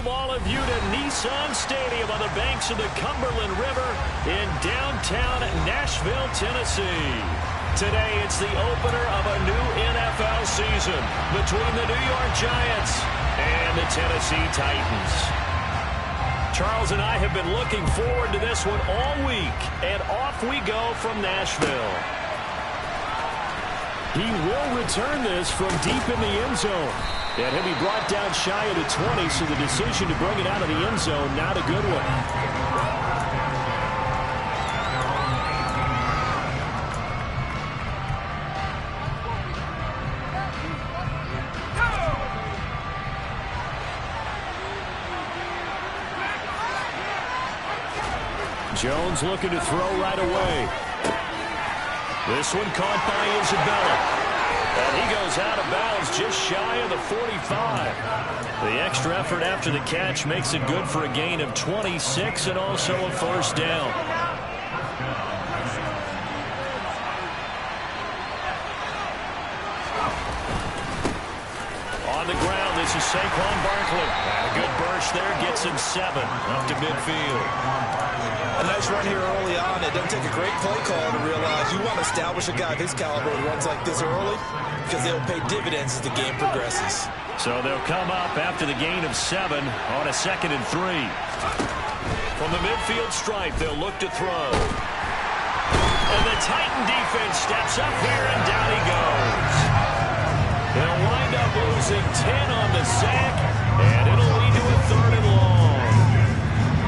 welcome all of you to Nissan Stadium on the banks of the Cumberland River in downtown Nashville, Tennessee. Today, it's the opener of a new NFL season between the New York Giants and the Tennessee Titans. Charles and I have been looking forward to this one all week, and off we go from Nashville. He will return this from deep in the end zone. And he'll be brought down shy of the 20, so the decision to bring it out of the end zone, not a good one. Jones looking to throw right away. This one caught by Isabella. And he goes out of bounds just shy of the 45. The extra effort after the catch makes it good for a gain of 26 and also a first down. On the ground, this is Saquon Barkley. A good burst there, gets him 7 up to midfield. A nice run here early on. It doesn't take a great play call to realize you want to establish a guy of his caliber who runs like this early, because they'll pay dividends as the game progresses. So they'll come up after the gain of 7 on a 2nd and 3. From the midfield stripe, they'll look to throw. And the Titan defense steps up here, and down he goes. They'll wind up losing 10 on the sack, and it'll lead to a 3rd and long.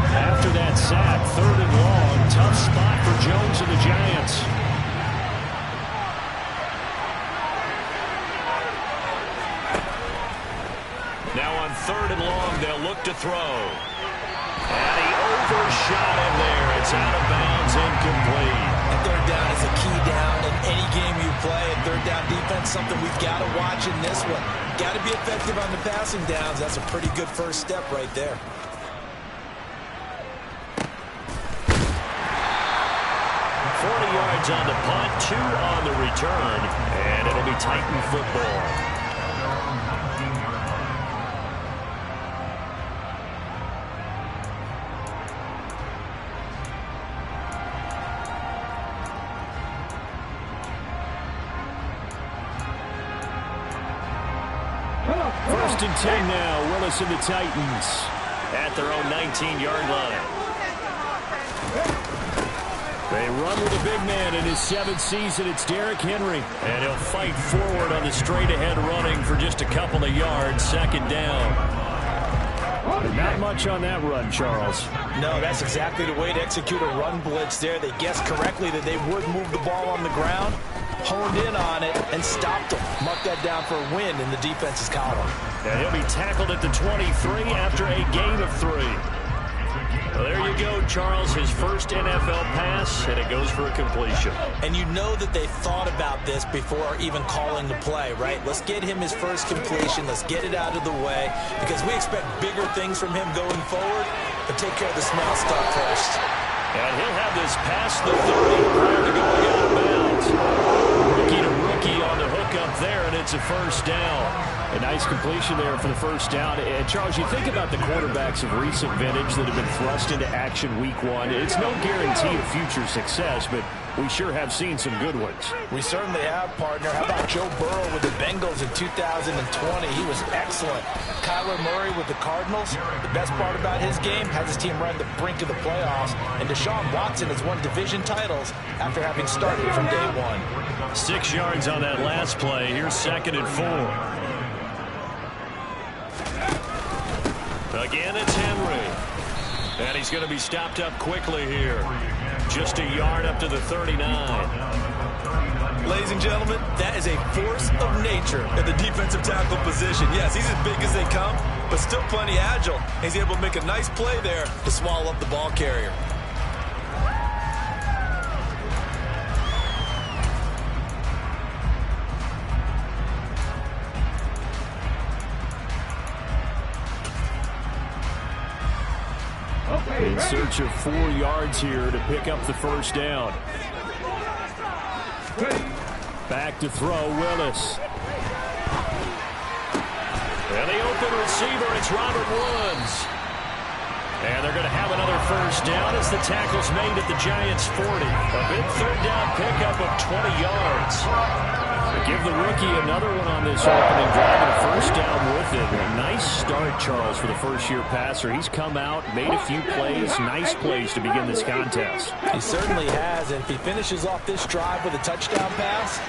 After that sack, 3rd and long, tough spot for Jones and the Giants. Now on 3rd and long, they'll look to throw. And he overshot him there. It's out of bounds, incomplete. And 3rd down is a key down in any game you play. And 3rd down defense, something we've got to watch in this one. Got to be effective on the passing downs. That's a pretty good first step right there. 40 yards on the punt, 2 on the return, and it'll be Titan football. First and 10 now, Willis and the Titans at their own 19-yard line. They run with a big man in his 7th season. It's Derrick Henry. And he'll fight forward on the straight-ahead running for just a couple of yards. 2nd down. Not much on that run, Charles. No, that's exactly the way to execute a run blitz there. They guessed correctly that they would move the ball on the ground, honed in on it, and stopped them. Mark that down for a win in the defense's column. And he'll be tackled at the 23 after a gain of 3. Well, there you go, Charles, his first NFL pass, and it goes for a completion. And you know that they thought about this before even calling the play, right? Let's get him his first completion. Let's get it out of the way, because we expect bigger things from him going forward, but take care of the small stuff first. And he'll have this past the 30 prior to going out of bounds. Rookie to rookie on the hook up there, and it's a first down. A nice completion there for the first down. And Charles, you think about the quarterbacks of recent vintage that have been thrust into action week 1. It's no guarantee of future success, but we sure have seen some good ones. We certainly have, partner. How about Joe Burrow with the Bengals in 2020? He was excellent. Kyler Murray with the Cardinals. The best part about his game, has his team right on the brink of the playoffs. And Deshaun Watson has won division titles after having started from day 1. 6 yards on that last play. Here's 2nd and 4. Again, it's Henry. And he's going to be stopped up quickly here. Just a yard up to the 39. Ladies and gentlemen, that is a force of nature at the defensive tackle position. Yes, he's as big as they come, but still plenty agile. He's able to make a nice play there to swallow up the ball carrier. In search of 4 yards here to pick up the first down. Back to throw, Willis. And the open receiver, it's Robert Woods. And they're going to have another first down as the tackle's made at the Giants' 40. A big third down pickup of 20 yards. Give the rookie another one on this opening drive and a first down with it. A nice start, Charles, for the first-year passer. He's come out, made a few plays, nice plays to begin this contest. He certainly has, and if he finishes off this drive with a touchdown pass,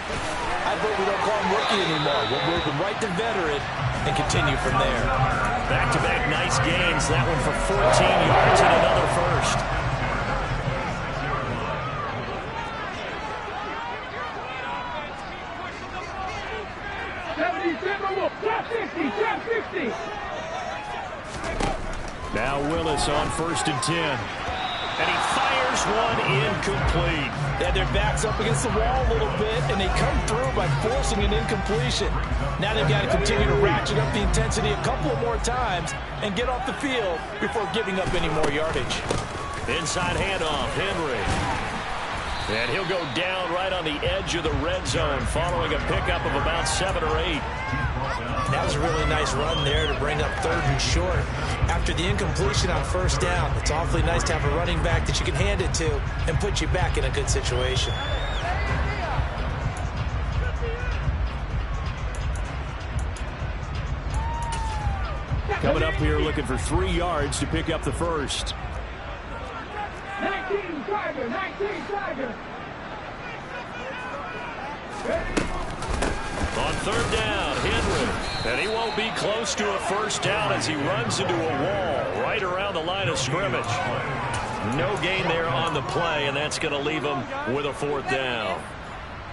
I vote we don't call him rookie anymore. We'll move him right to veteran and continue from there. Back-to-back nice gains. That one for 14 yards and another first. Now Willis on 1st and 10. And he fires one incomplete. Yeah, their back's up against the wall a little bit, and they come through by forcing an incompletion. Now they've got to continue to ratchet up the intensity a couple more times and get off the field before giving up any more yardage. Inside handoff, Henry. And he'll go down right on the edge of the red zone following a pickup of about 7 or 8. That was a really nice run there to bring up 3rd and short. After the incompletion on 1st down, it's awfully nice to have a running back that you can hand it to and put you back in a good situation. Coming up here looking for 3 yards to pick up the first. 19 Tiger, 19 Tiger. On 3rd down, Henry. And he won't be close to a first down as he runs into a wall right around the line of scrimmage. No gain there on the play, and that's going to leave him with a 4th down.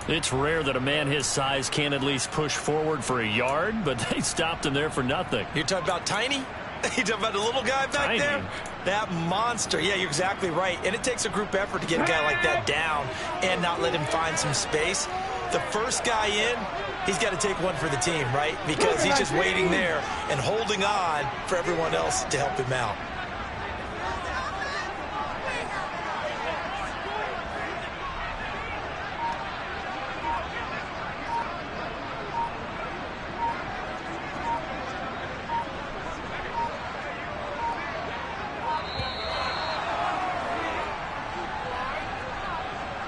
It's rare that a man his size can at least push forward for a yard, but they stopped him there for nothing. You're talking about Tiny? You talking about the little guy back there? That monster. Yeah, you're exactly right. And it takes a group effort to get a guy like that down and not let him find some space. The first guy in, he's got to take one for the team, right? Because he's just waiting there and holding on for everyone else to help him out.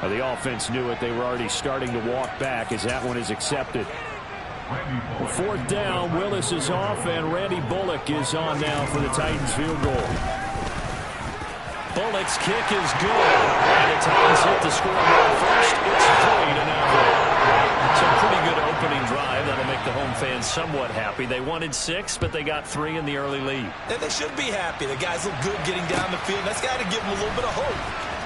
The offense knew it. They were already starting to walk back as that one is accepted. 4th down, Willis is off, and Randy Bullock is on now for the Titans field goal. Bullock's kick is good. And the Titans hit the scoreboard first. It's 3-0. It's a pretty good opening drive. That'll make the home fans somewhat happy. They wanted 6, but they got 3 in the early lead. And they should be happy. The guys look good getting down the field. That's got to give them a little bit of hope.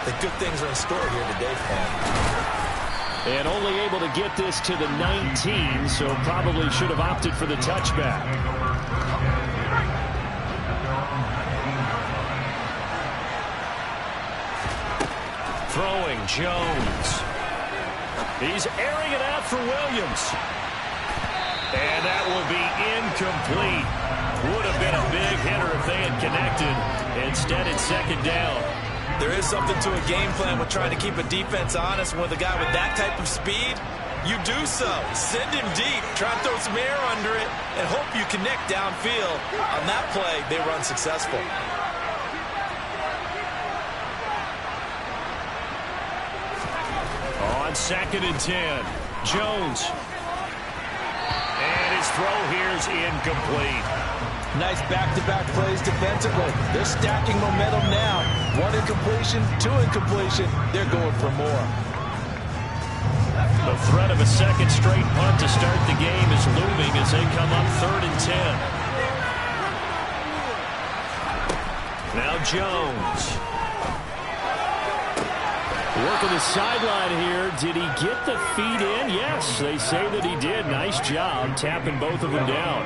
The good things are in store here today for them. And only able to get this to the 19, so probably should have opted for the touchback. Throwing, Jones. He's airing it out for Williams. And that will be incomplete. Would have been a big hitter if they had connected. Instead, it's 2nd down. There is something to a game plan with trying to keep a defense honest. With a guy with that type of speed, you do so. Send him deep, try and throw some air under it, and hope you connect downfield. On that play, they run successful. On 2nd and 10, Jones. And his throw here is incomplete. Nice back-to-back plays defensively. They're stacking momentum now. 1 incompletion, 2 incompletion. They're going for more. The threat of a 2nd straight punt to start the game is looming as they come up 3rd and 10. Now Jones. Working the sideline here. Did he get the feet in? Yes, they say that he did. Nice job tapping both of them down.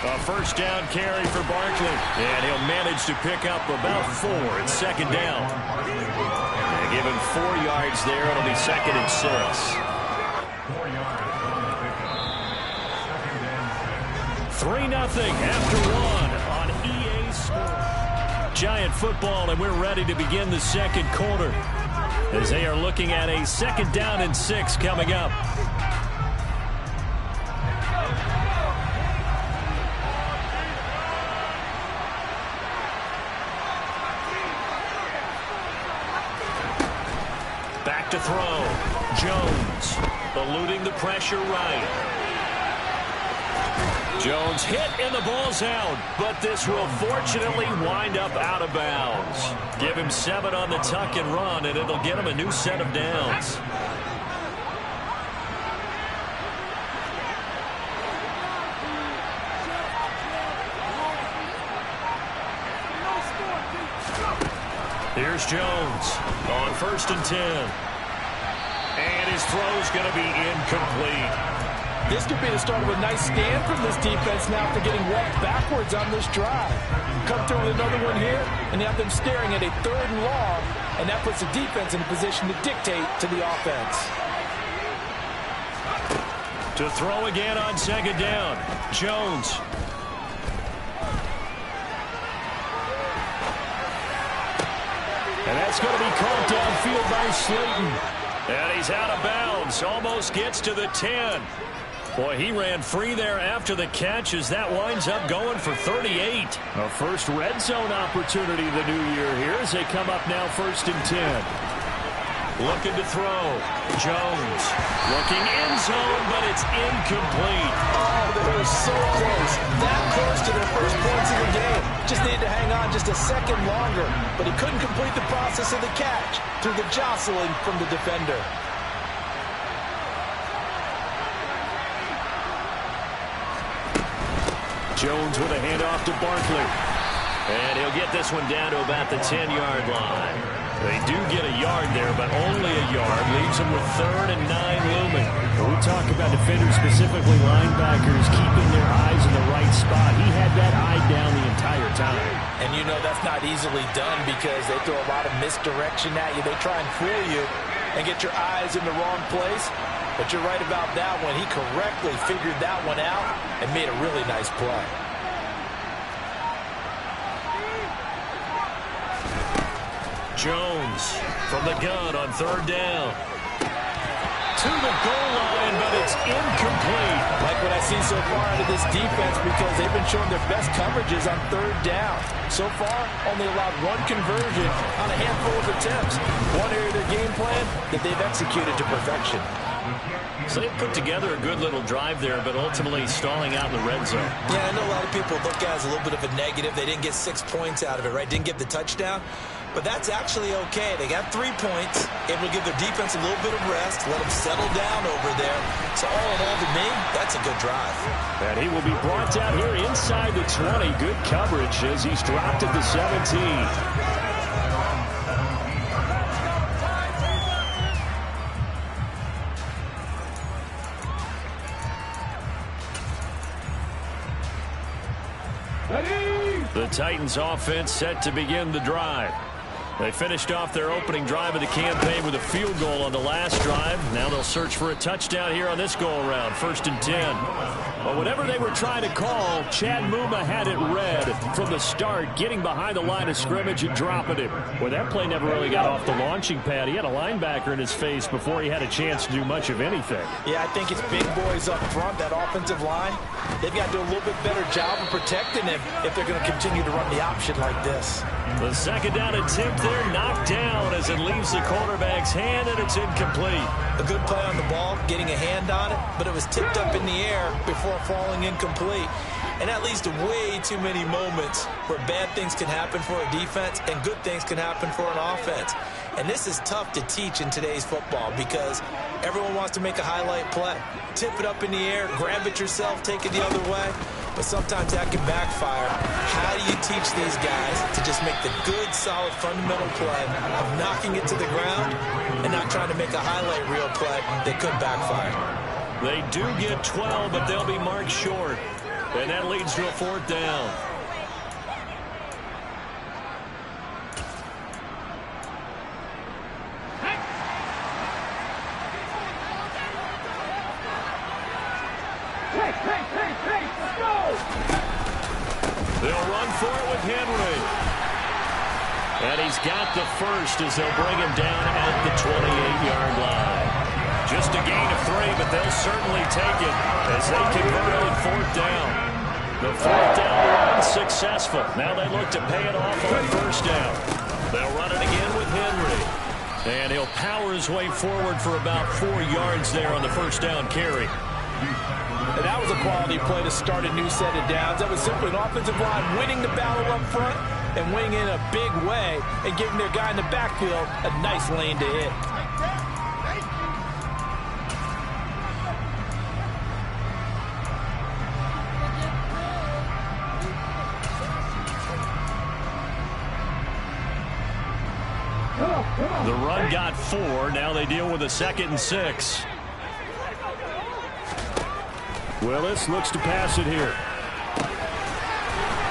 A first down carry for Barkley. And he'll manage to pick up about 4. It's 2nd down. And give him 4 yards there. It'll be 2nd and 6. 3-0 after 1 on EA Sports. Giant football, and we're ready to begin the 2nd quarter. as they are looking at a 2nd down and 6 coming up. Back to throw. Jones eluding the pressure right. Jones hit and the ball's out, but this will fortunately wind up out of bounds. Give him 7 on the tuck and run, and it'll get him a new set of downs. Here's Jones on 1st and 10. And his throw's going to be incomplete. This could be the start of a nice stand from this defense now after getting walked backwards on this drive. Come through with another one here, and you have them staring at a 3rd and long, and that puts the defense in a position to dictate to the offense. To throw again on 2nd down. Jones. And that's going to be caught downfield by Slayton. And he's out of bounds. Almost gets to the 10. Boy, he ran free there after the catch as that winds up going for 38. A first red zone opportunity the new year here as they come up now 1st and 10. Looking to throw. Jones looking end zone, but it's incomplete. Oh, they were so close. That close to their first points of the game. Just needed to hang on just a second longer, but he couldn't complete the process of the catch through the jostling from the defender. Jones with a handoff to Barkley. And he'll get this one down to about the 10-yard line. They do get a yard there, but only a yard. Leaves them with 3rd and 9 looming. When we talk about defenders, specifically linebackers, keeping their eyes in the right spot. He had that eye down the entire time. And you know that's not easily done because they throw a lot of misdirection at you. They try and fool you and get your eyes in the wrong place. But you're right about that one. He correctly figured that one out and made a really nice play. Jones from the gun on 3rd down. To the goal line, but it's incomplete. Like what I've seen so far out of this defense because they've been showing their best coverages on 3rd down. So far, only allowed 1 conversion on a handful of attempts. One area of their game plan that they've executed to perfection. So they put together a good little drive there, but ultimately stalling out in the red zone. Yeah, I know a lot of people look at it as a little bit of a negative. They didn't get 6 points out of it, right? Didn't get the touchdown. But that's actually okay. They got 3 points, able to give their defense a little bit of rest, let them settle down over there. So all in all, to me, that's a good drive. And he will be brought down here inside the 20. Good coverage as he's dropped at the 17. The Titans offense set to begin the drive. They finished off their opening drive of the campaign with a field goal on the last drive. Now they'll search for a touchdown here on this go-around, 1st and 10. But whatever they were trying to call, Chad Muma had it read from the start, getting behind the line of scrimmage and dropping it. Well, that play never really got off the launching pad. He had a linebacker in his face before he had a chance to do much of anything. Yeah, I think it's big boys up front, that offensive line. They've got to do a little bit better job of protecting him if they're going to continue to run the option like this. The 2nd down attempt there knocked down as it leaves the quarterback's hand, and it's incomplete. A good play on the ball, getting a hand on it, but it was tipped up in the air before falling incomplete. And that leads to way too many moments where bad things can happen for a defense and good things can happen for an offense. And this is tough to teach in today's football because everyone wants to make a highlight play. Tip it up in the air, grab it yourself, take it the other way. But sometimes that can backfire. How do you teach these guys to just make the good, solid, fundamental play of knocking it to the ground and not trying to make a highlight reel play that could backfire? They do get 12, but they'll be marked short. And that leads to a 4th down. They'll run for it with Henry. And he's got the first as they'll bring him down at the 28-yard line. Just a gain of 3, but they'll certainly take it as they convert on 4th down. The 4th down run successful. Now they look to pay it off on 1st down. They'll run it again with Henry. And he'll power his way forward for about 4 yards there on the 1st down carry. And that was a quality play to start a new set of downs. That was simply an offensive line winning the battle up front and winning in a big way and giving their guy in the backfield a nice lane to hit. The run got 4. Now they deal with a 2nd and 6. Willis looks to pass it here.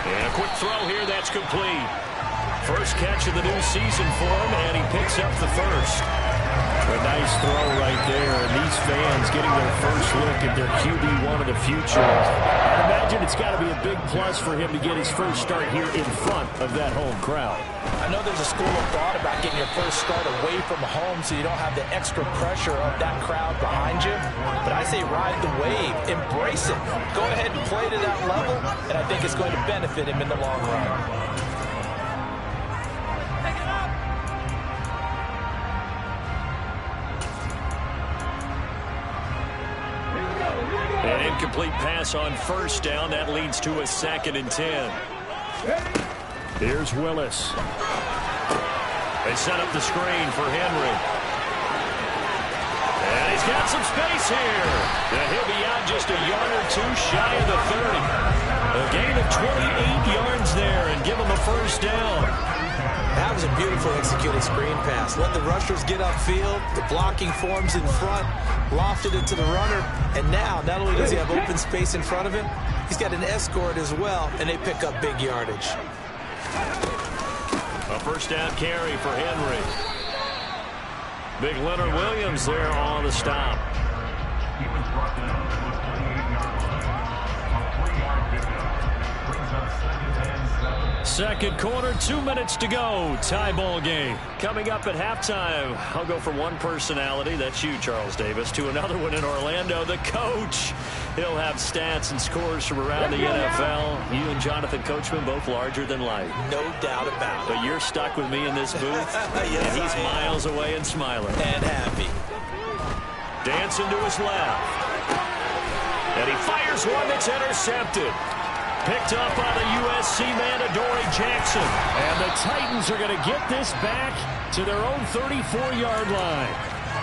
And a quick throw here. That's complete. First catch of the new season for him, and he picks up the first. A nice throw right there. And these fans getting their first look at their QB1 of the future. I imagine it's got to be a big plus for him to get his first start here in front of that home crowd. I know there's a school of thought about getting your first start away from home so you don't have the extra pressure of that crowd behind you. But I say ride the wave. Embrace it. Go ahead and play to that level, and I think it's going to benefit him in the long run. An incomplete pass on 1st down. That leads to a 2nd and 10. Here's Willis. They set up the screen for Henry. And he's got some space here. And he'll be out just a yard or 2 shy of the 30. A gain of 28 yards there and give him a 1st down. That was a beautiful executed screen pass. Let the rushers get upfield. The blocking forms in front. Lofted it to the runner. And now, not only does he have open space in front of him, he's got an escort as well, and they pick up big yardage. A 1st down carry for Henry. Big Leonard Williams there on the stop. Second quarter, 2 minutes to go. Tie ball game. Coming up at halftime, I'll go from one personality, that's you, Charles Davis, to another one in Orlando, the coach. He'll have stats and scores from around the NFL. You and Jonathan Coachman, both larger than life. No doubt about it. But you're stuck with me in this booth, Yes, and he's miles away and smiling. And happy. Dancing to his left. And he fires one that's intercepted. Picked up by the USC man, Adoree Jackson. And the Titans are going to get this back to their own 34-yard line.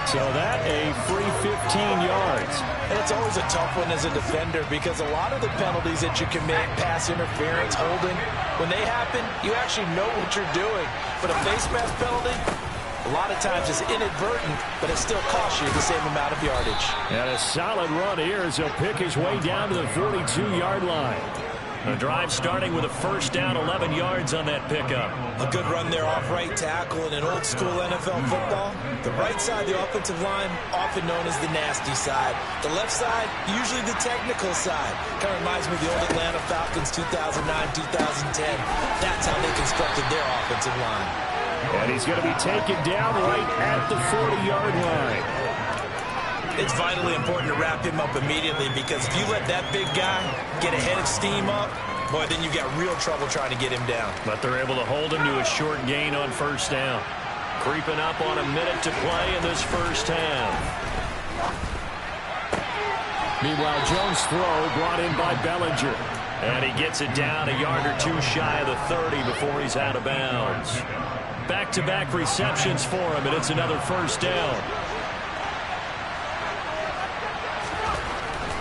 So that a free 15 yards. And it's always a tough one as a defender because a lot of the penalties that you commit, pass interference, holding, when they happen, you actually know what you're doing. But a face mask penalty, a lot of times it's inadvertent, but it still costs you the same amount of yardage. And a solid run here as he'll pick his way down to the 42-yard line. A drive starting with a 1st down, 11 yards on that pickup. A good run there off right tackle in an old-school NFL football. The right side, the offensive line, often known as the nasty side. The left side, usually the technical side. Kind of reminds me of the old Atlanta Falcons 2009, 2010. That's how they constructed their offensive line. And he's going to be taken down right at the 40-yard line. It's vitally important to wrap him up immediately because if you let that big guy get a head of steam up, boy, then you got real trouble trying to get him down. But they're able to hold him to a short gain on 1st down. Creeping up on a minute to play in this 1st half. Meanwhile, Jones' throw brought in by Bellinger. And he gets it down a yard or 2 shy of the 30 before he's out of bounds. Back-to-back receptions for him, and it's another 1st down.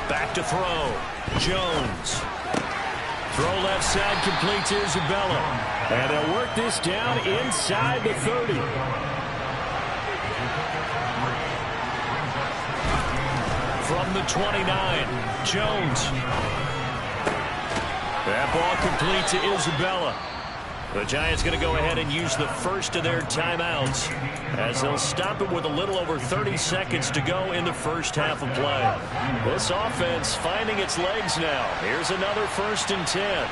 Back to throw. Jones. Throw left side complete to Isabella. And they'll work this down inside the 30. From the 29, Jones. That ball complete to Isabella. The Giants going to go ahead and use the first of their timeouts as they'll stop it with a little over 30 seconds to go in the 1st half of play. This offense finding its legs now. Here's another 1st and 10.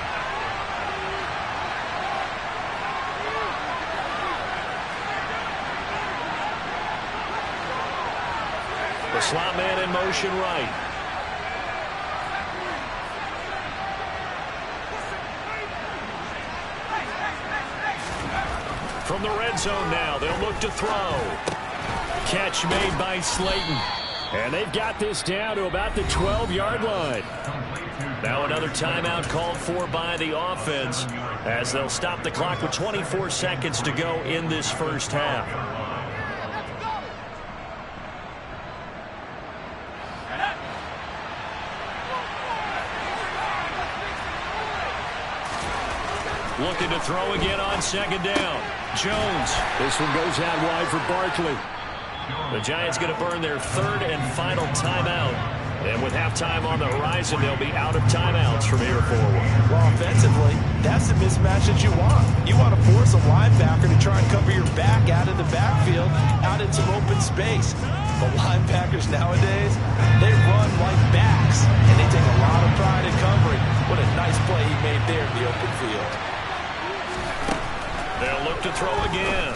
slot man in motion right. From the red zone now, they'll look to throw. Catch made by Slayton. And they've got this down to about the 12-yard line. Now another timeout called for by the offense as they'll stop the clock with 24 seconds to go in this first half. Looking to throw again on second down. Jones. This one goes out wide for Barkley. The Giants going to burn their third and final timeout. And with halftime on the horizon, they'll be out of timeouts from here forward. Well, offensively, that's the mismatch that you want. You want to force a linebacker to try and cover your back out of the backfield, out in some open space. But linebackers nowadays, they run like backs, and they take a lot of pride in covering. What a nice play he made there in the open field. They'll look to throw again.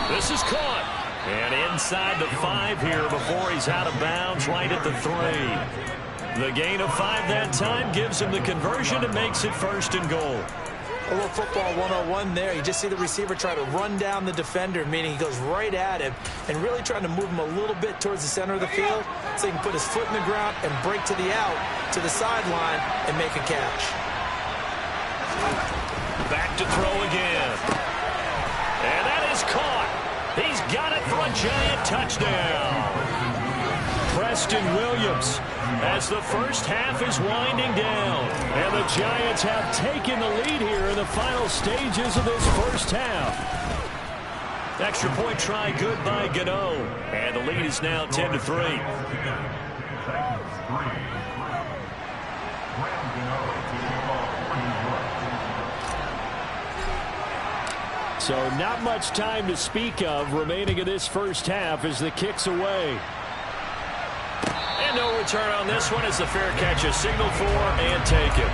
This is caught. And inside the 5 here before he's out of bounds right at the 3. The gain of 5 that time gives him the conversion and makes it first and goal. A little football 101 there. You just see the receiver try to run down the defender, meaning he goes right at him and really trying to move him a little bit towards the center of the field so he can put his foot in the ground and break to the out, to the sideline, and make a catch. Back to throw again. And that is caught. He's got it for a Giant touchdown. Preston Williams as the first half is winding down. And the Giants have taken the lead here in the final stages of this first half. Extra point try good by Gano. And the lead is now 10-3. So not much time to speak of remaining in this first half as the kick's away. And no return on this one as the fair catch is signaled for and taken.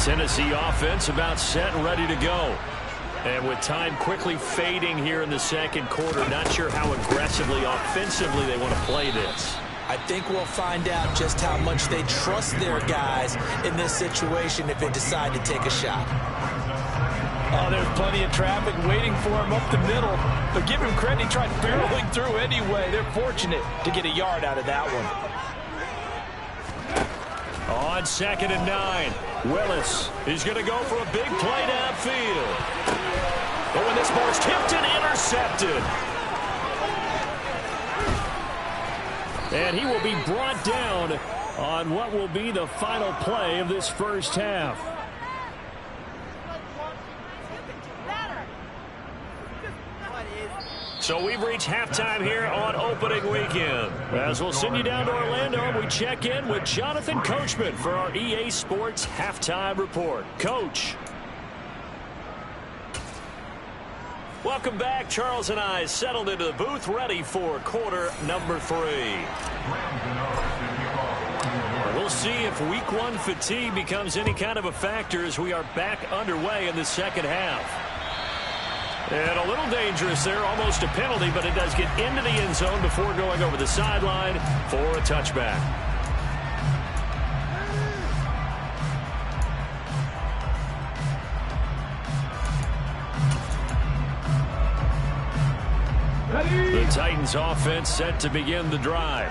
Tennessee offense about set and ready to go. And with time quickly fading here in the second quarter, not sure how aggressively, offensively they want to play this. I think we'll find out just how much they trust their guys in this situation if they decide to take a shot. Oh, there's plenty of traffic waiting for him up the middle. But give him credit, he tried barreling through anyway. They're fortunate to get a yard out of that one. On 2nd and 9, Willis is going to go for a big play downfield. But when this ball's tipped and intercepted. And he will be brought down on what will be the final play of this first half. So we've reached halftime here on opening weekend. As we'll send you down to Orlando, and we check in with Jonathan Coachman for our EA Sports Halftime Report. Coach. Welcome back. Charles and I settled into the booth ready for quarter number 3. We'll see if week 1 fatigue becomes any kind of a factor as we are back underway in the second half. And a little dangerous there, almost a penalty, but it does get into the end zone before going over the sideline for a touchback. The Titans offense set to begin the drive.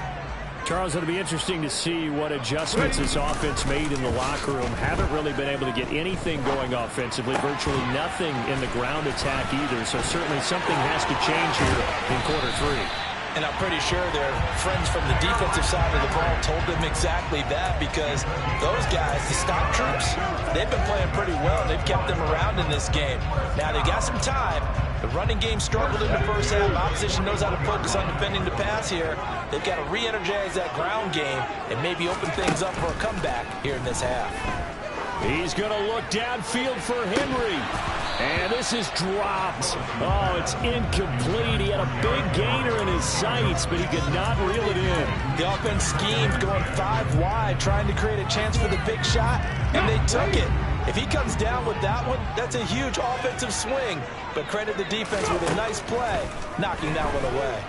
Charles, it'll be interesting to see what adjustments this offense made in the locker room. Haven't really been able to get anything going offensively, virtually nothing in the ground attack either. So certainly something has to change here in quarter 3. And I'm pretty sure their friends from the defensive side of the ball told them exactly that, because those guys, the stop troops, they've been playing pretty well. They've kept them around in this game. Now they got some time. The running game struggled in the first half. Opposition knows how to focus on defending the pass here. They've got to re-energize that ground game and maybe open things up for a comeback here in this half. He's going to look downfield for Henry. And this is dropped. Oh, it's incomplete. He had a big gainer in his sights, but he could not reel it in. The offense schemed, going 5 wide, trying to create a chance for the big shot, and they took it. If he comes down with that one, that's a huge offensive swing. But credit the defense with a nice play, knocking that one away.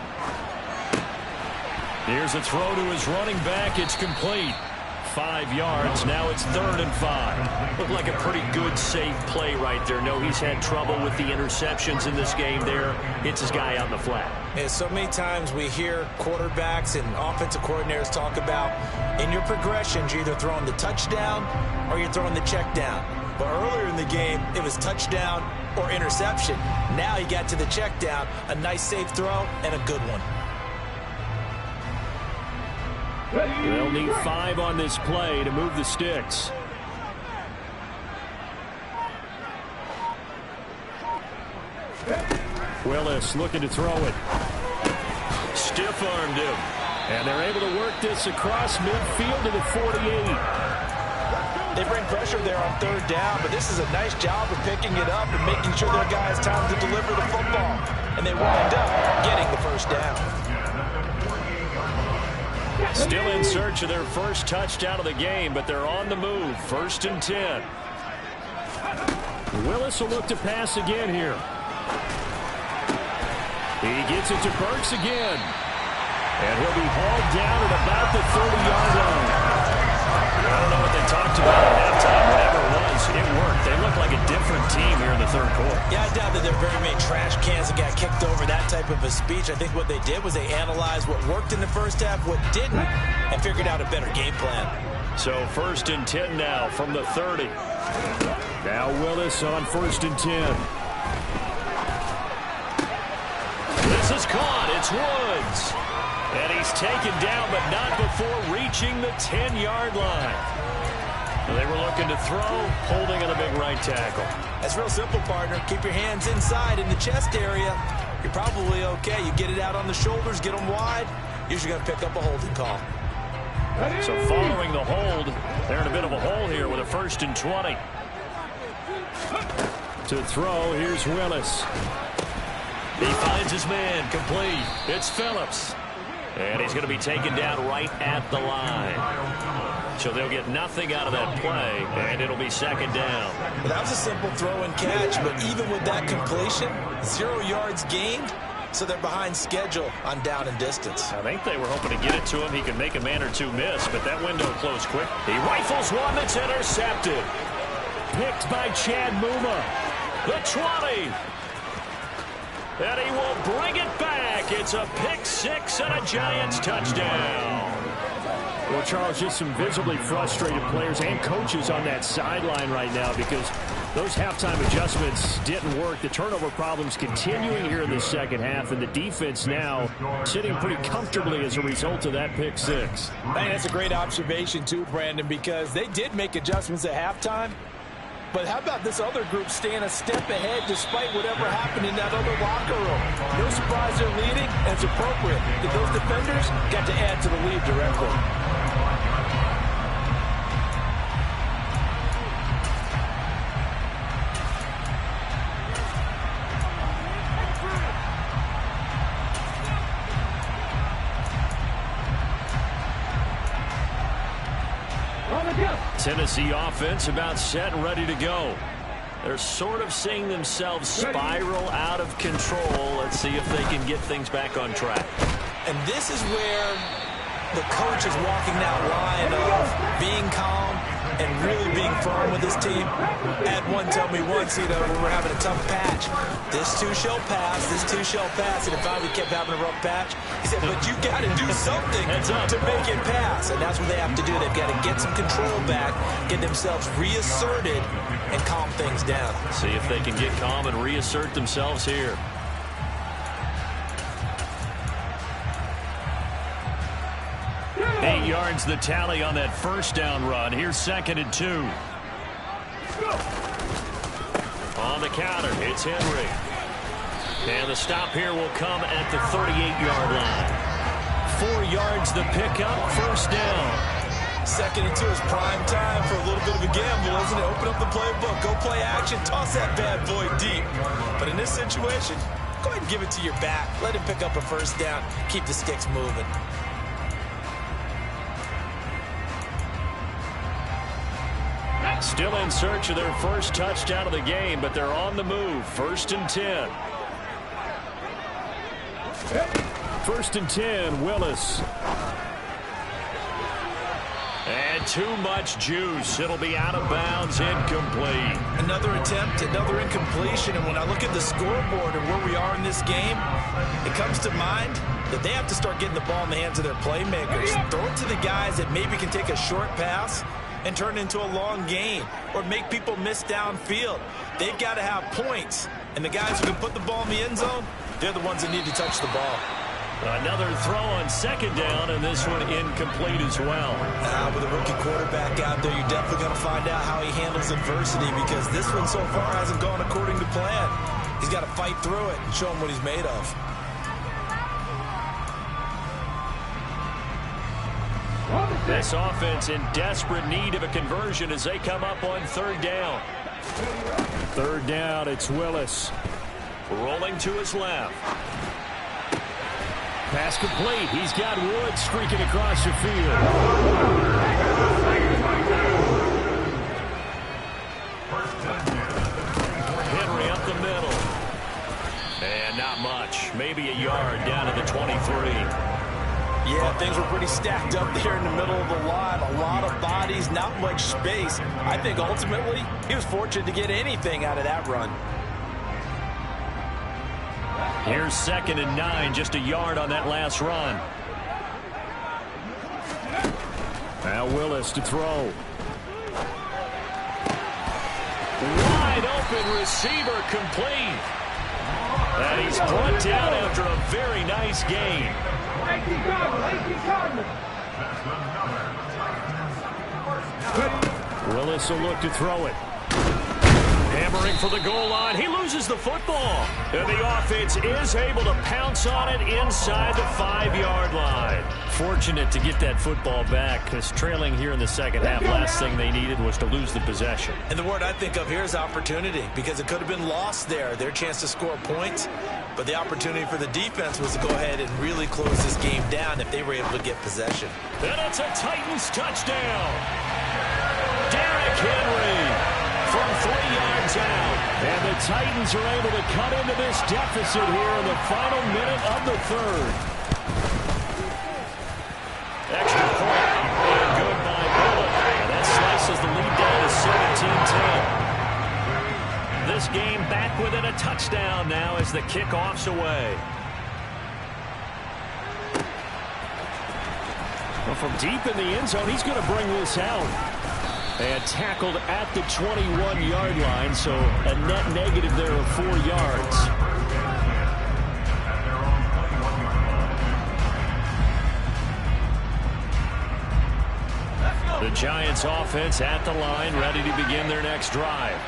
Here's a throw to his running back. It's complete. 5 yards. Now it's 3rd and 5. Looked like a pretty good, safe play right there. No, he's had trouble with the interceptions in this game there. Hits his guy out in the flat. And so many times we hear quarterbacks and offensive coordinators talk about in your progressions, you're either throwing the touchdown or you're throwing the check down. But earlier in the game, it was touchdown or interception. Now he got to the check down, a nice safe throw and a good one. They'll need 5 on this play to move the sticks. Willis looking to throw it. Stiff-armed him. And they're able to work this across midfield to the 48. They bring pressure there on 3rd down, but this is a nice job of picking it up and making sure their guys time to deliver the football. And they wind up getting the 1st down. Still in search of their first touchdown of the game, but they're on the move. 1st and 10. Willis will look to pass again here. He gets it to Burks again. And he'll be hauled down at about the 30-yard line. I don't know what they talked about at halftime. Whatever it was, it worked. They look like a different team here in the 3rd quarter. Yeah, I doubt that there are very many trash cans that got kicked over, that type of a speech. I think what they did was they analyzed what worked in the first half, what didn't, and figured out a better game plan. So 1st and 10 now from the 30. Now Willis on 1st and 10. This is caught. It's Woods. And he's taken down, but not before reaching the 10-yard line. They were looking to throw, holding on a big right tackle. That's real simple, partner. Keep your hands inside in the chest area. You're probably okay. You get it out on the shoulders, get them wide. Usually going to pick up a holding call. So following the hold, they're in a bit of a hole here with a 1st and 20. To throw, here's Willis. He finds his man, complete. It's Phillips. And he's going to be taken down right at the line. So they'll get nothing out of that play, and it'll be 2nd down. Well, that was a simple throw and catch, but even with that completion, 0 yards gained, so they're behind schedule on down and distance. I think they were hoping to get it to him. He could make a man or two miss, but that window closed quick. He rifles one that's intercepted. Picked by Chad Muma. The 20. And he will bring it back. It's a pick 6 and a Giants touchdown. Well, Charles, just some visibly frustrated players and coaches on that sideline right now because those halftime adjustments didn't work. The turnover problems continuing here in the 2nd half, and the defense now sitting pretty comfortably as a result of that pick 6. I think that's a great observation too, Brandon, because they did make adjustments at halftime. But how about this other group staying a step ahead despite whatever happened in that other locker room? No surprise they're leading, and it's appropriate that those defenders got to add to the lead directly. Tennessee offense about set and ready to go. They're sort of seeing themselves spiral out of control. Let's see if they can get things back on track. And this is where the coach is walking that line of being calm and really being firm with his team. Ed one told me once, when we're having a tough patch, this too shall pass, this too shall pass. And if I kept having a rough patch, he said, but you got to do something to make it pass. And that's what they have to do. They've got to get some control back, get themselves reasserted, and calm things down. See if they can get calm and reassert themselves here. Eight yards the tally on that 1st down run. Here's 2nd and 2. On the counter, it's Henry. And the stop here will come at the 38-yard line. 4 yards the pickup, 1st down. 2nd and 2 is prime time for a little bit of a gamble, isn't it? Open up the playbook, go play action, toss that bad boy deep. But in this situation, go ahead and give it to your back. Let him pick up a first down. Keep the sticks moving. Still in search of their first touchdown of the game, but they're on the move. 1st and 10. 1st and 10, Willis. And too much juice. It'll be out of bounds, incomplete. Another attempt, another incompletion. And when I look at the scoreboard and where we are in this game, it comes to mind that they have to start getting the ball in the hands of their playmakers. Throw it to the guys that maybe can take a short pass and turn it into a long gain or make people miss downfield. They've got to have points. And the guys who can put the ball in the end zone, they're the ones that need to touch the ball. Another throw on 2nd down, and this one incomplete as well. With a rookie quarterback out there, you're definitely going to find out how he handles adversity, because this one so far hasn't gone according to plan. He's got to fight through it and show him what he's made of. This offense in desperate need of a conversion as they come up on 3rd down. 3rd down, it's Willis. Rolling to his left. Pass complete. He's got Wood streaking across the field. Henry up the middle. And not much. Maybe a yard down to the 23. Yeah, things were pretty stacked up there in the middle of the line. A lot of bodies, not much space. I think ultimately he was fortunate to get anything out of that run. Here's 2nd and 9, just a yard on that last run. Now Willis to throw. Wide open receiver, complete. And he's brought down after a very nice game. Willis will look to throw it. Hammering for the goal line. He loses the football. And the offense is able to pounce on it inside the 5-yard line. Fortunate to get that football back, because trailing here in the second half, last thing they needed was to lose the possession. And the word I think of here is opportunity, because it could have been lost there. Their chance to score points. But the opportunity for the defense was to go ahead and really close this game down if they were able to get possession. And it's a Titans touchdown. Derrick Henry from 3 yards out. And the Titans are able to cut into this deficit here in the final minute of the 3rd. Extra point. And good by Bullock. And that slices the lead down to 17-10. This game back within a touchdown now as the kickoff's away. Well, from deep in the end zone, he's going to bring this out. And tackled at the 21-yard line, so a net negative there of 4 yards. The Giants offense at the line, ready to begin their next drive.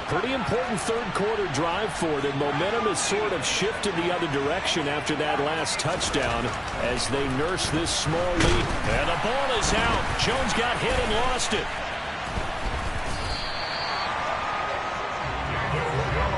Pretty important 3rd quarter drive for them. Momentum has sort of shifted the other direction after that last touchdown as they nurse this small lead. And the ball is out. Jones got hit and lost it.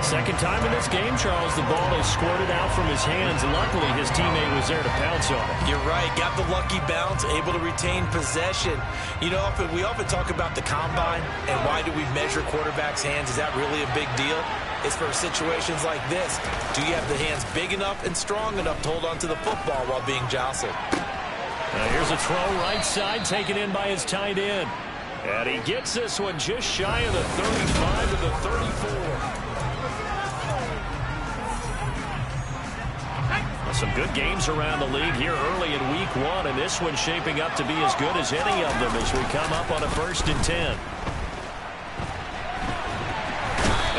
Second time in this game, Charles, the ball is squirted out from his hands. Luckily, his teammate was there to pounce on it. You're right. Got the lucky bounce, able to retain possession. You know, we often talk about the combine and why do we measure quarterbacks' hands. Is that really a big deal? It's for situations like this. Do you have the hands big enough and strong enough to hold on to the football while being jostled? Now here's a throw right side taken in by his tight end. And he gets this one just shy of the 35 to the 34. Some good games around the league here early in week 1, and this one's shaping up to be as good as any of them as we come up on a 1st and 10.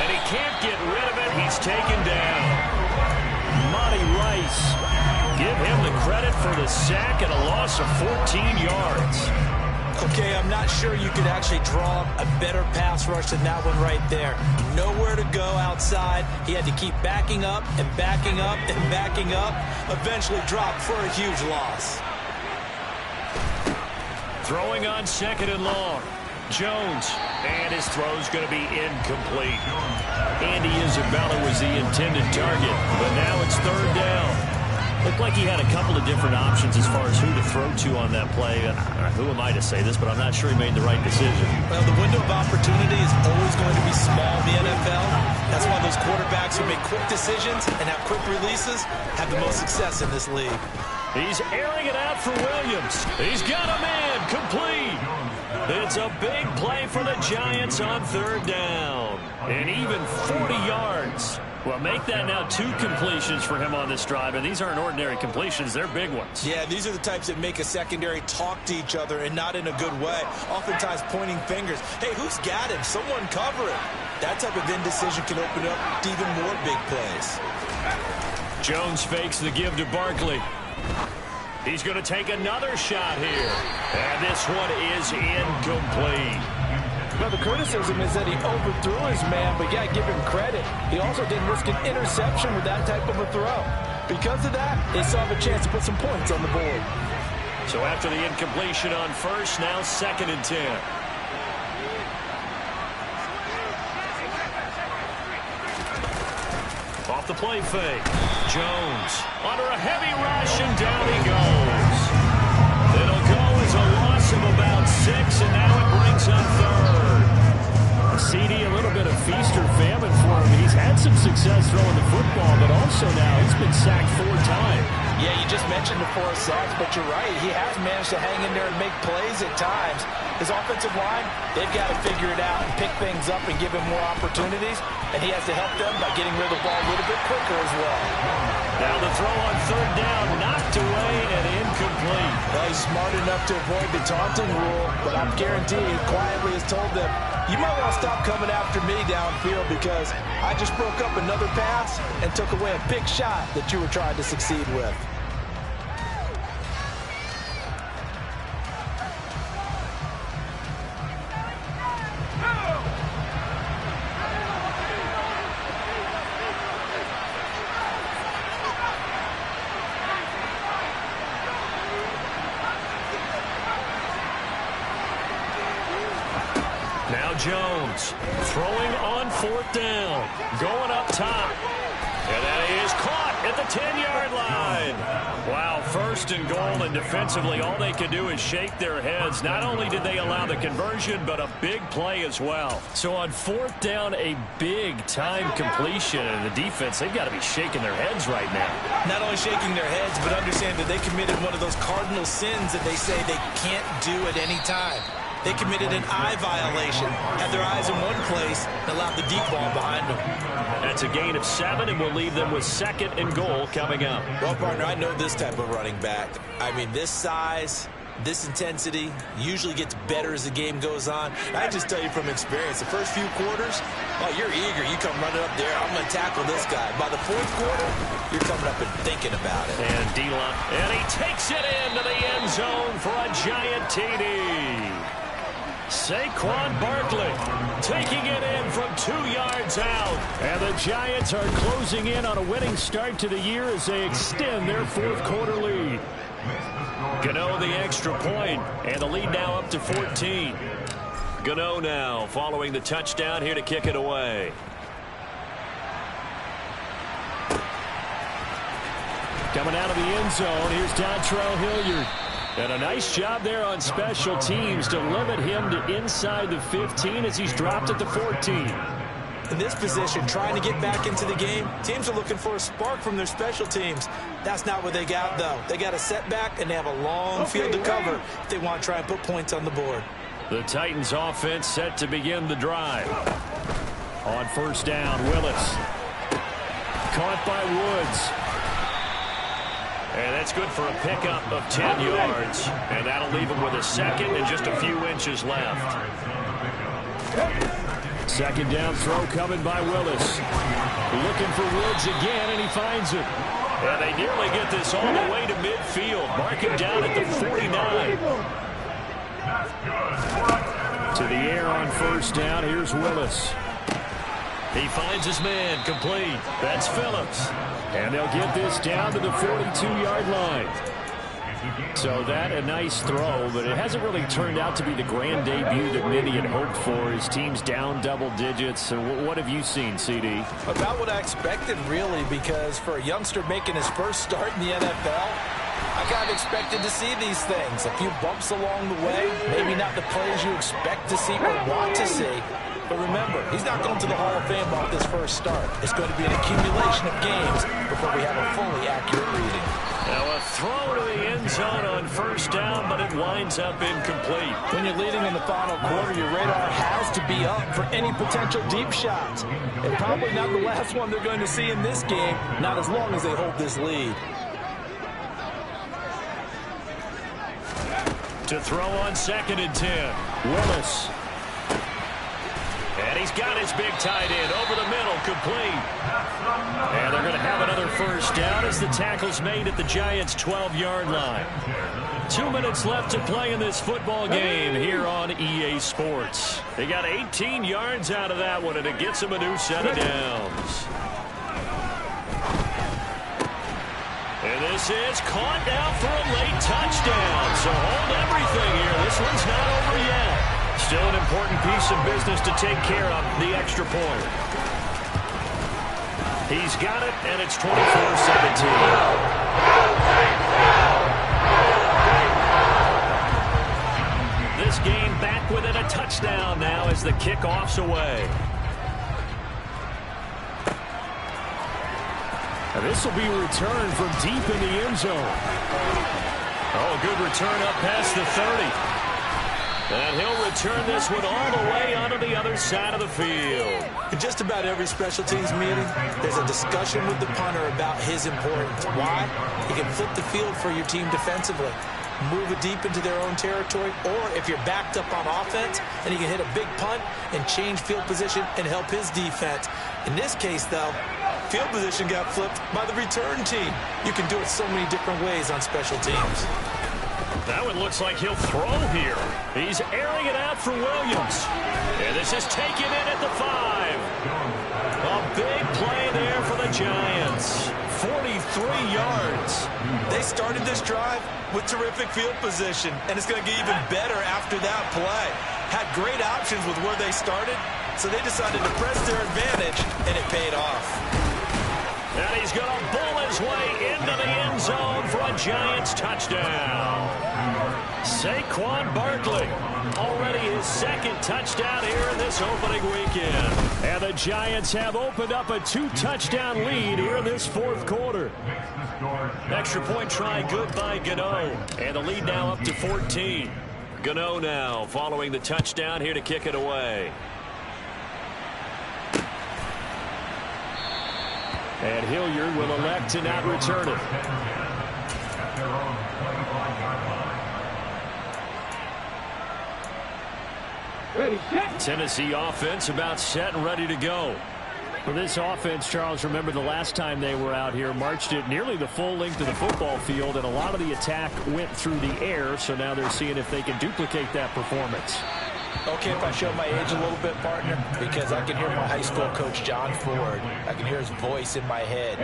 And he can't get rid of it. He's taken down. Monty Rice. Give him the credit for the sack and a loss of 14 yards. Okay, I'm not sure you could actually draw a better pass rush than that one right there. Nowhere to go outside. He had to keep backing up and backing up and backing up. Eventually dropped for a huge loss. Throwing on 2nd and long. Jones. And his throw's going to be incomplete. Andy Isabella was the intended target, but now it's 3rd down. Looked like he had a couple of different options as far as who to throw to on that play. Who am I to say this, but I'm not sure he made the right decision. Well, the window of opportunity is always going to be small in the NFL. That's why those quarterbacks who make quick decisions and have quick releases have the most success in this league. He's airing it out for Williams. He's got a man complete. It's a big play for the Giants on 3rd down. And even 40 yards. Well, make that now 2 completions for him on this drive, and these aren't ordinary completions. They're big ones. Yeah, these are the types that make a secondary talk to each other and not in a good way. Oftentimes pointing fingers. Hey, who's got him? Someone cover it. That type of indecision can open up to even more big plays. Jones fakes the give to Barkley. He's going to take another shot here. And this one is incomplete. Well, the criticism is that he overthrew his man, but you got to give him credit. He also didn't risk an interception with that type of a throw. Because of that, they still have a chance to put some points on the board. So after the incompletion on 1st, now 2nd and 10. Off the play fake. Jones under a heavy rush, and down he goes. It'll go as a loss of about 6, and now it brings up 3rd. CD, a little bit of feast or famine for him. He's had some success throwing the football, but also now he's been sacked 4 times. Yeah, you just mentioned the 4 sacks, but you're right. He has managed to hang in there and make plays at times. His offensive line, they've got to figure it out and pick things up and give him more opportunities, and he has to help them by getting rid of the ball a little bit quicker as well. Now the throw on 3rd down, knocked away and incomplete. Well, he's smart enough to avoid the taunting rule, but I'm guaranteeing he quietly has told them, you might want to stop coming after me downfield because I just broke up another pass and took away a big shot that you were trying to succeed with. Jones throwing on 4th down, going up top, and that is caught at the 10-yard line. Wow, 1st and goal, and defensively all they can do is shake their heads. Not only did they allow the conversion, but a big play as well. So on 4th down, a big-time completion, and the defense, they've got to be shaking their heads right now. Not only shaking their heads, but understand that they committed one of those cardinal sins that they say they can't do at any time. They committed an eye violation, had their eyes in one place, and allowed the deep ball behind them. That's a gain of 7, and we'll leave them with 2nd and goal coming up. Well, partner, I know this type of running back. I mean, this size, this intensity usually gets better as the game goes on. I just tell you from experience, the first few quarters, oh, you're eager. You come running up there, I'm going to tackle this guy. By the 4th quarter, you're coming up and thinking about it. And D-line, and he takes it into the end zone for a giant TD. Saquon Barkley taking it in from 2 yards out. And the Giants are closing in on a winning start to the year as they extend their 4th quarter lead. Gano the extra point, and the lead now up to 14. Gano now following the touchdown here to kick it away. Coming out of the end zone, here's Dontrell Hilliard. And a nice job there on special teams to limit him to inside the 15 as he's dropped at the 14. In this position, trying to get back into the game, teams are looking for a spark from their special teams. That's not what they got, though. They got a setback, and they have a long field to cover if they want to try and put points on the board. The Titans offense set to begin the drive. On 1st down, Willis. Caught by Woods. And that's good for a pickup of 10 yards. And that'll leave him with a 2nd and just a few inches left. 2nd down throw coming by Willis. Looking for Woods again, and he finds it. And they nearly get this all the way to midfield. Mark him down at the 49. To the air on 1st down. Here's Willis. He finds his man complete. That's Phillips. And they'll get this down to the 42-yard line. So that a nice throw, but it hasn't really turned out to be the grand debut that many had hoped for. His team's down double digits. So what have you seen, CD? About what I expected, really, because for a youngster making his first start in the NFL, I kind of expected to see these things. A few bumps along the way, maybe not the plays you expect to see or want to see. But remember, he's not going to the Hall of Fame off this first start. It's going to be an accumulation of games before we have a fully accurate reading. Now a throw to the end zone on first down, but it winds up incomplete. When you're leading in the final quarter, your radar has to be up for any potential deep shots. And probably not the last one they're going to see in this game, not as long as they hold this lead. To throw on 2nd and 10. Willis. And he's got his big tight end over the middle, complete. And they're going to have another first down as the tackle's made at the Giants' 12-yard line. 2 minutes left to play in this football game here on EA Sports. They got 18 yards out of that one, and it gets them a new set of downs. And this is caught down for a late touchdown. So hold everything here. This one's not over yet. Still an important piece of business to take care of, the extra point. He's got it, and it's 24-17. This game back within a touchdown now as the kickoff's away. Now this will be returned from deep in the end zone. Oh, good return up past the 30. And he'll return this one all the way onto the other side of the field. In just about every special teams meeting, there's a discussion with the punter about his importance. Why? He can flip the field for your team defensively, move it deep into their own territory, or if you're backed up on offense, then he can hit a big punt and change field position and help his defense. In this case, though, field position got flipped by the return team. You can do it so many different ways on special teams. That one looks like he'll throw here. He's airing it out for Williams. And this is taken in at the 5. A big play there for the Giants. 43 yards. They started this drive with terrific field position, and it's going to get even better after that play. Had great options with where they started, so they decided to press their advantage, and it paid off. And he's going to bull his way into the end zone for a Giants touchdown. Saquon Barkley, already his 2nd touchdown here in this opening weekend. And the Giants have opened up a 2-touchdown lead here in this 4th quarter. Extra point try good by Gano. And the lead now up to 14. Gano now following the touchdown here to kick it away. And Hilliard will elect to not return it. Tennessee offense about set and ready to go. For this offense, Charles, remember the last time they were out here, marched it nearly the full length of the football field, and a lot of the attack went through the air, so now they're seeing if they can duplicate that performance. Okay, if I show my age a little bit, partner, because I can hear my high school coach, John Ford. I can hear his voice in my head.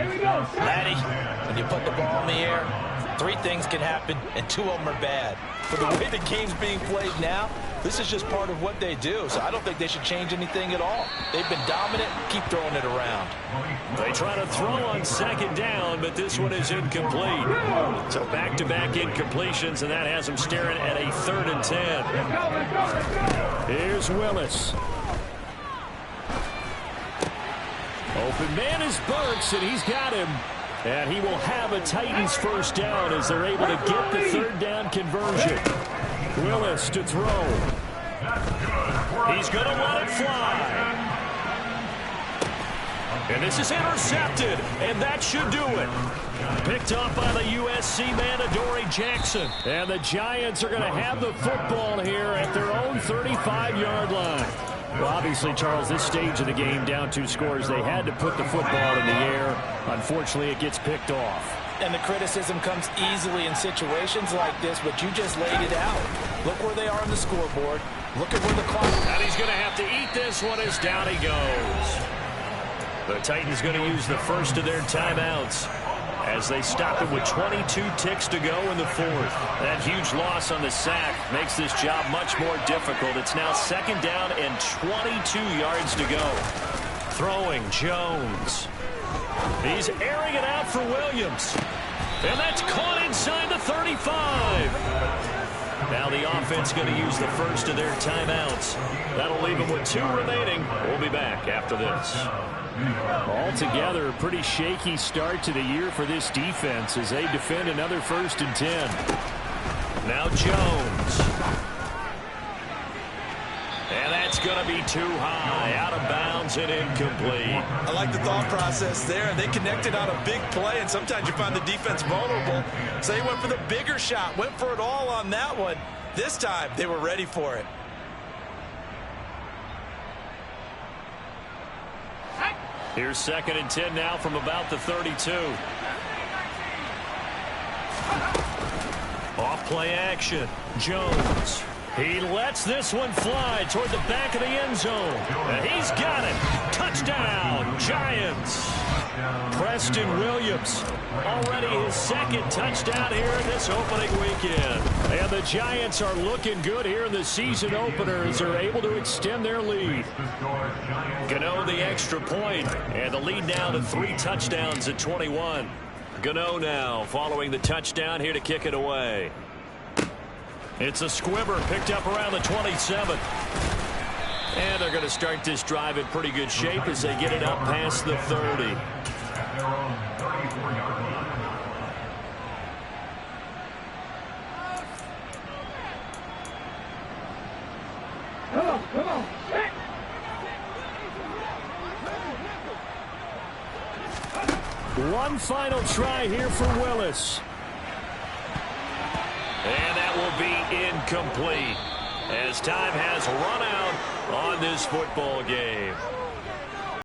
Laddie, when you put the ball in the air, 3 things can happen, and 2 of them are bad. But the way the game's being played now, this is just part of what they do, so I don't think they should change anything at all. They've been dominant. Keep throwing it around. They try to throw on 2nd down, but this one is incomplete. So back-to-back incompletions, and that has them staring at a 3rd and 10. Here's Willis. Open man is Burks, and he's got him. And he will have a Titans first down as they're able to get the 3rd down conversion. Willis to throw. He's going to let it fly. And this is intercepted, and that should do it. Picked up by the USC man, Adoree Jackson. And the Giants are going to have the football here at their own 35-yard line. Well, obviously, Charles, this stage of the game, down 2 scores, they had to put the football in the air. Unfortunately, it gets picked off. And the criticism comes easily in situations like this, but you just laid it out. Look where they are on the scoreboard. Look at where the clock is. And he's going to have to eat this one as down he goes. The Titans going to use the first of their timeouts. as they stop it with 22 ticks to go in the fourth. That huge loss on the sack makes this job much more difficult. It's now 2nd down and 22 yards to go. Throwing Jones. He's airing it out for Williams. And that's caught inside the 35. Now the offense going to use the first of their timeouts. That'll leave them with 2 remaining. We'll be back after this. Altogether, a pretty shaky start to the year for this defense as they defend another 1st and 10. Now Jones. And that's going to be too high, out of bounds and incomplete. I like the thought process there. They connected on a big play, and sometimes you find the defense vulnerable. So they went for the bigger shot, went for it all on that one. This time, they were ready for it. Here's 2nd and 10 now from about the 32. Off play action. Jones. He lets this one fly toward the back of the end zone. And he's got it. Touchdown, Giants. Preston Williams, already his 2nd touchdown here in this opening weekend. And the Giants are looking good here in the season opener as they're able to extend their lead. Gano the extra point, and the lead now to 3 touchdowns at 21. Gano now following the touchdown here to kick it away. It's a squibber picked up around the 27. And they're going to start this drive in pretty good shape as they get it up past the 30. Come on. One final try here for Willis. And that will be incomplete as time has run out on this football game.